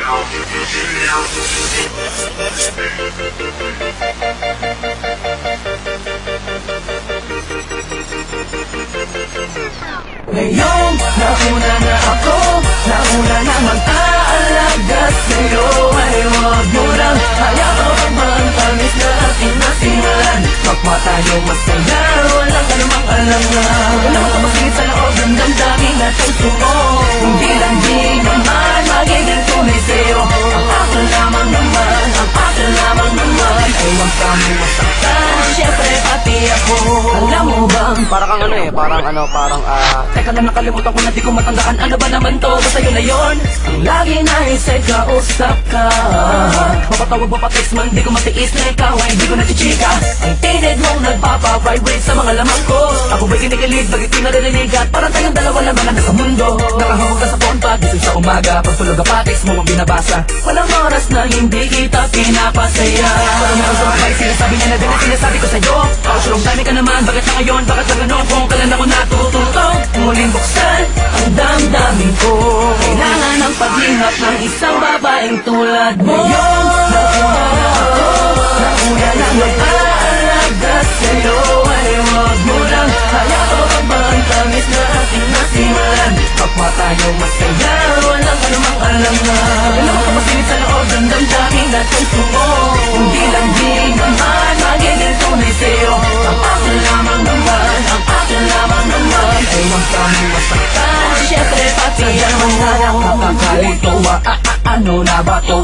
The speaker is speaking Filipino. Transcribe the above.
Ngayong nauna na ako, nauna na mag-aalaga sa'yo, ay huwag mo lang hayaan magtamis na ating nasimulan. Kapwa tayo masaya, walang anumang alangan. Walang kamasingit sa loob ng damdamin at puso mo. Hindi lang di naman magiging tunay sa'yo. Ang akin lamang naman, ang akin lamang naman, ay huwag kami masaktan, syempre pati ako. Alam mo bang, Parang parang teka lang, nakalimutan ko na di ko matandaan. Ano ba naman to? Basta yun na yun. Ang lagi naisip kausap ka, mapatawag mo pa text man, di ko matiis na ikaw ay di ko nachichika. Ang tinid mong nagpapa-vibrate sa mga lamang ko. Ako ba'y kinikilig, bakit di naririnig? At parang tayong dalawa lang na nasa mundo. Nakahawag ka sa phone pag gising sa umaga, pagtulog ka text mo ang binabasa. Walang oras na hindi kita pinapasaya. Parang meron sa mga bike, sinasabi niya na din ang sinasabi ko sa'yo. Ako sulong dami ka naman, bakit na ngayon? Bakit na gano'n? Kung kailan ako natututo muling buksan ang damdamin ko. Kailangan ng paglingap ng isang babaeng tulad mo. Ngayon, nauna na mag-aalaga sa'yo, ay huwag mo lang hayaan ang tamis na ating nasimulan. Kapwa tayo masaya, walang anumang alangan. Walang kamasingit sa loob ng damdamin at puso mo. Hindi lang di naman magiging tunay sa'yo. Ang akin lamang naman, ang akin lamang naman, ay huwag kami masaktan, syempre pati ako. Nakakakalito, ano na ba to?